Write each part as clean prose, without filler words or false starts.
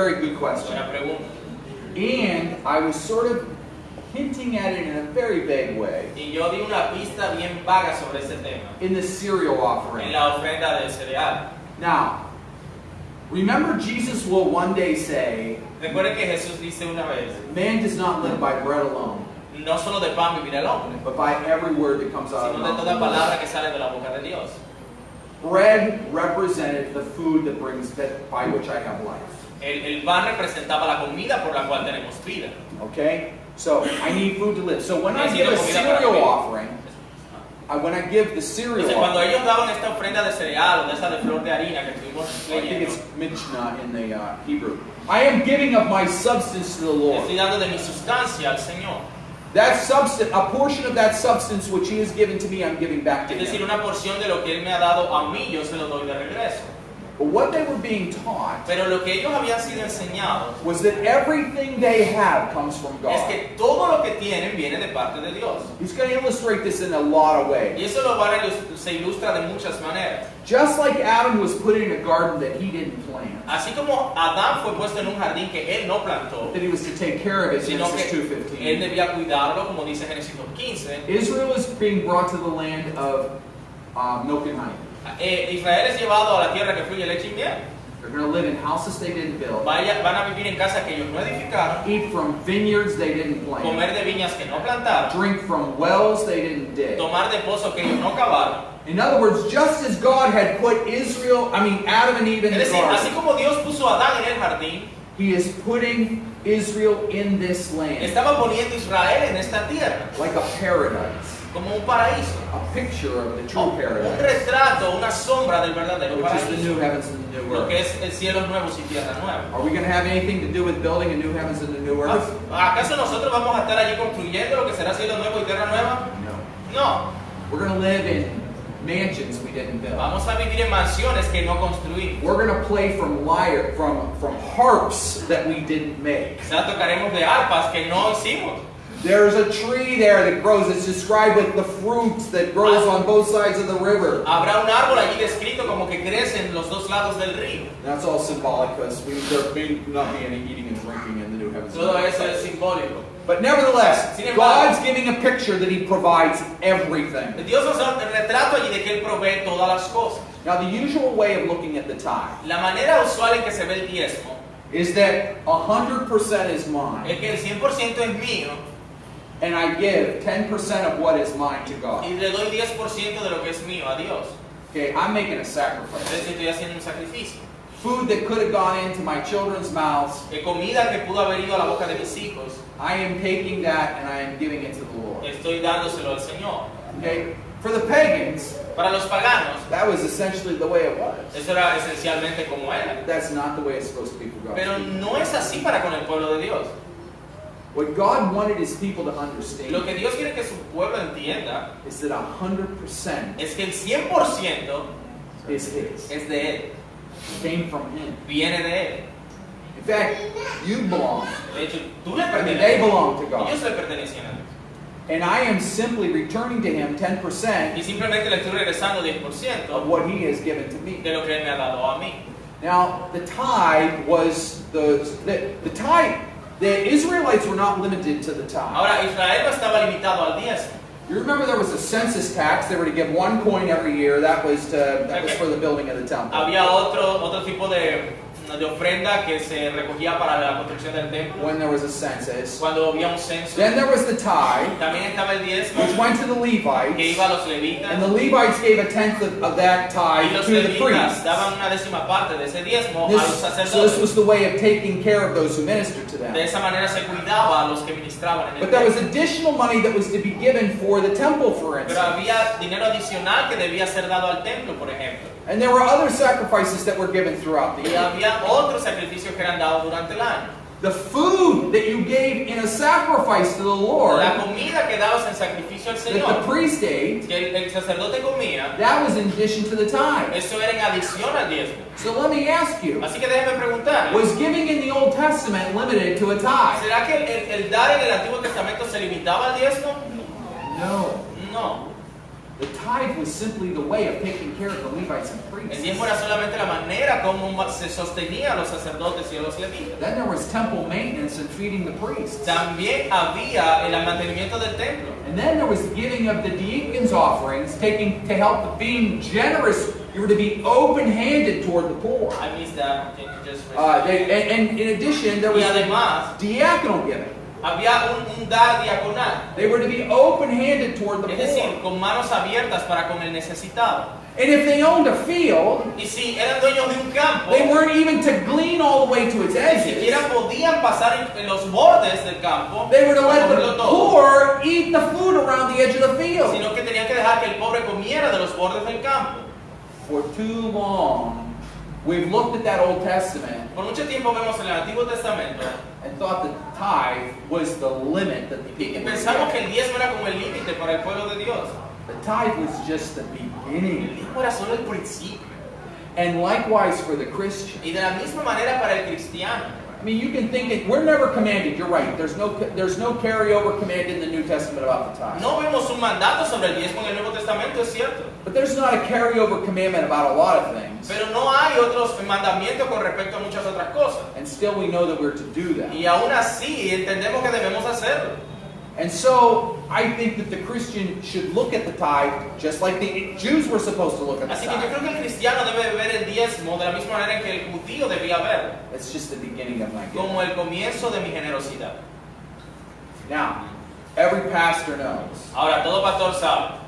very good question. Buena pregunta. And I was sort of hinting at it in a very vague way. Y yo di una pista bien vaga sobre ese tema. In the cereal offering. En la ofrenda del cereal. Now, remember Jesus will one day say, Recuerden que Jesús dice una vez, man does not live by bread alone, no solo de pan vivirá el hombre, but by every word that comes out of sino the de mouth toda of God. palabra que sale de la boca de Dios. Bread represented the food that by which I have life. El pan representaba la comida por la cual tenemos vida. Okay? So I need food to live. So when I give a cereal offering, when I give the cereal Entonces, cuando offering, ellos daban esta ofrenda de cereal o de esa de flor de harina que estuvimos I think leyendo, it's Mishnah in the Hebrew. I am giving of my substance to the Lord. estoy dando de mi sustancia al Señor. That substance, a portion of that substance which He has given to me, I'm giving back to Es decir, Him. una porción de lo que Él me ha dado a mí, yo se lo doy de regreso. But what they were being taught Pero lo que ellos habían sido enseñados was that everything they have comes from es God. que todo lo que tienen viene de parte de Dios. He's going to illustrate this in a lot of ways. Y eso se ilustra de muchas maneras. Just like Adam was put in a garden that he didn't plant, Así como Adán fue puesto en un jardín que él no plantó, that he was to take care of it, sino Genesis que él 2:15. debía cuidarlo, como dice Génesis 2:15. Israel is being brought to the land of milk and honey. Israel es llevado a la tierra que fluye leche y miel. They're going to live in houses they didn't build, Van a vivir en casas que ellos no edificaron, eat from vineyards they didn't plant, comer de viñas que no plantaron, drink from wells they didn't dig. tomar de pozos que ellos no cavaron. In other words, just as God had put Adam and Eve in Es the decir, así garden, como Dios puso a Adán en el jardín, He is putting Israel in this land estaba poniendo a Israel en esta tierra, like a paradise, como un paraíso, a picture of the true un paradise, retrato, una sombra del verdadero which is the paraíso, new heavens and the new lo que earth. es el cielo nuevo y tierra nueva. Are we going to have anything to do with building a new heavens and a new earth? ¿Acaso nosotros vamos a estar allí construyendo lo que será cielo nuevo y tierra nueva? No. No. We're going to live in mansions we didn't build. Vamos a vivir en mansiones que no construimos. We're going to play from harps that we didn't make. O sea, tocaremos de arpas que no hicimos. There's a tree there that grows. It's described with the fruits that grows on both sides of the river. Habrá un árbol allí descrito como que crece en los dos lados del río. That's all symbolic because there may not be any eating and drinking in the new heavens. Todo eso es simbólico. But nevertheless, Sin embargo, God's giving a picture that He provides everything. Dios nos da el retrato allí de que Él provee todas las cosas. Now, the usual way of looking at the tithe La manera usual en que se ve el diezmo is that 100% is mine, es que el 100% es mío and I give 10% of what is mine to God. y le doy 10% de lo que es mío a Dios. Okay, I'm making a sacrifice. Entonces estoy haciendo un sacrificio. Food that could have gone into my children's mouths, Comida que pudo haber ido a la boca de mis hijos, I am taking that and I am giving it to the Lord. estoy dándoselo al Señor. Okay, for the pagans, Para los paganos, that was essentially the way it was. eso era esencialmente como era. That's not the way it's supposed to be for God. Pero no es así para con el pueblo de Dios. What God wanted His people to understand Lo que Dios quiere que su pueblo entienda is that 100% es que el 100% is His. es de Él, It came from Him. viene de Él. In fact, you belong. De hecho, tú le I mean, they perteneces. belong to God. Ellos le pertenecen a Dios. And I am simply returning to Him 10% Y simplemente le estoy regresando 10% of what He has given to me. de lo que Él me ha dado a mí. Now, the tithe was the tithe. The Israelites were not limited to the tithe. Ahora, Israel no estaba limitado al diezmo. You remember there was a census tax. They were to give one coin every year. That was for the building of the temple. Había otro tipo de ofrenda que se recogía para la construcción del templo. When there was a census. Cuando había un censo, Then there was the tithe, también estaba el diezmo which went to the que Levites. iba a los levitas. And the Levites gave a tenth of that Y tithe los to the levitas priests. daban una décima parte de ese diezmo a los So this sacerdotes. was the way of taking care of those who ministered to De them. esa manera se cuidaba a los que ministraban en el But there was templo. additional money that was to be given for the temple, for Pero instance. había dinero adicional que debía ser dado al templo, por ejemplo. And there were other sacrifices that were given throughout the Y year. había otros sacrificios que eran dados durante el año. The food that you gave in a sacrifice to the Lord, La that comida que dabas en sacrificio al the Señor, priest ate, que el sacerdote comía, that was in addition to the tithe. eso era en adición al diezmo. So let me ask you, Así que déjeme preguntar, was giving in the Old Testament limited to a tithe? ¿será que el dar en el Antiguo Testamento se limitaba al diezmo? No. No. The tithe was simply the way of taking care of the Levites and El priests. diezmo era solamente la manera como se sostenía a los sacerdotes y a los levitas. Then there was temple maintenance and feeding the priests. También había el mantenimiento del templo. And then there was the giving of the deacons' offerings, taking to help being generous. You were to be open-handed toward the poor. I missed that. Can you just And in addition, there was Y además, diaconal giving. había un dar diaconal. They were to be open-handed toward the Es decir, poor. con manos abiertas para con el necesitado. And if they owned a field, Y si eran dueños de un campo, they weren't even to glean all the way to its ni edges. siquiera podían pasar en los bordes del campo, They were to let comerlo the todo, poor eat the food around the edge of the field. sino que tenían que dejar que el pobre comiera de los bordes del campo. For too long, we've looked at that Old Testament Por mucho tiempo vemos en el Antiguo Testamento and thought that tithe was the limit that the y people would pensamos que get. el diezmo era como el límite para el pueblo de Dios. The tithe was just the El beginning. diezmo era solo el principio. And likewise for the Christian. Y de la misma manera para el cristiano. I mean, you can think it, we're never commanded, you're right, there's no carryover command in the New Testament about the tithe. No vemos un mandato sobre el diezmo en el Nuevo Testamento, es cierto. But there's not a carryover commandment about a lot of things. Pero no hay otros mandamientos con respecto a muchas otras cosas. And still we know that we're to do that. Y aún así entendemos que debemos hacerlo. And so, I think that the Christian should look at the tithe just like the Jews were supposed to look at the Así que yo tithe. creo que el cristiano debe ver el diezmo de la misma manera en que el judío debía verlo, It's just the beginning of my gift. como el comienzo de mi generosidad. Now, every pastor knows Ahora, todo pastor sabe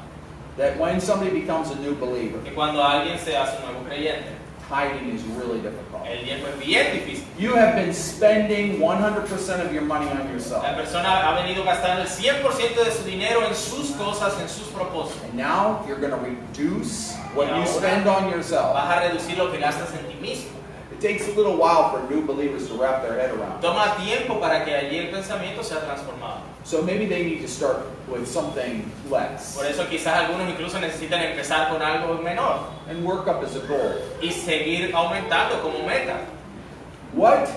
that when somebody becomes a new believer, que cuando alguien se hace un nuevo creyente, tithing is really difficult. el diezmo es bien difícil. You have been spending 100% of your money on yourself. La persona ha venido gastando el 100% de su dinero en sus cosas, en sus propósitos. And now you're going to reduce what Y you ahora spend on yourself. Vas a reducir lo que gastas en ti mismo. It takes a little while for new believers to wrap their head around. Toma tiempo para que allí el pensamiento sea transformado. So maybe they need to start with something less Por eso quizás algunos incluso necesitan empezar con algo menor and work up as a goal. y seguir aumentando como meta. What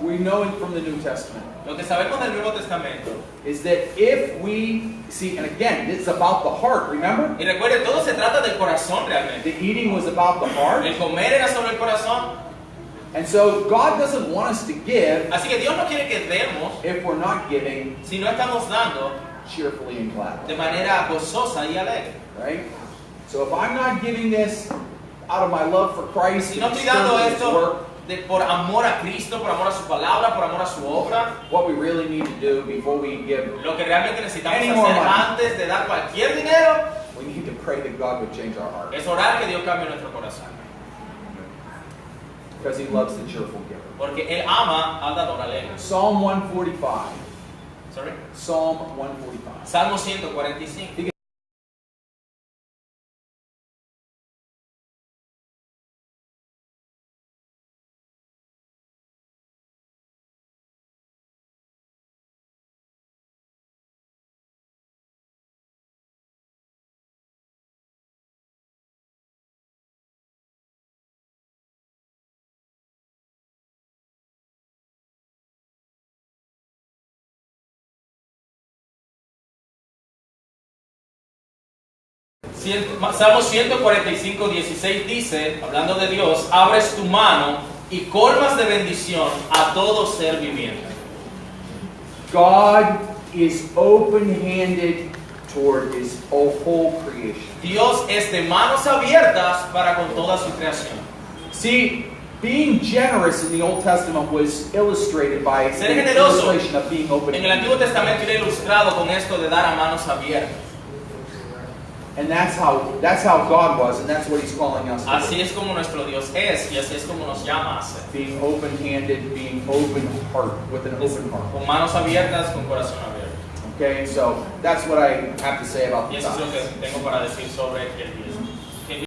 we know from the New Testament Lo que sabemos del Nuevo Testamento, is that if we see, and again, this is about the heart, remember? y recuerde, todo se trata del corazón realmente. The eating was about the heart. El comer era sobre el corazón. And so God doesn't want us to give Así que Dios no quiere que demos if we're not giving si no estamos dando cheerfully and de gladly, manera gozosa y alegre. right? So if I'm not giving this out of my love for Christ Si and no estoy dando external His esto work, por amor a Cristo, por amor a su palabra, por amor a su obra, what we really need to do before we give, lo que realmente necesitamos Any more hacer money. antes de dar cualquier dinero we need to pray that God would change our heart. es orar que Dios cambie nuestro corazón. Because He loves the cheerful giver. Porque Él ama al dador alegre. Psalm 145. Sorry. Psalm 145. Salmo 145. Salmo 145, 16 dice, hablando de Dios, abres tu mano y colmas de bendición a todo ser viviente. God is open-handed toward His whole creation. Dios es de manos abiertas para con toda su creación. See, being generous in the Old Testament was illustrated by Ser the generoso illustration of being En el Antiguo open-handed. Testamento era ilustrado con esto de dar a manos abiertas. And that's how God was, and that's what He's calling us to Así do. es como nuestro Dios es y así es como nos llama a ser. Being open-handed, being open heart, with an open heart. Con manos abiertas, con corazón abierto. Okay, so that's what I have to say about Y the eso es lo tithes. que tengo para decir sobre el diezmo.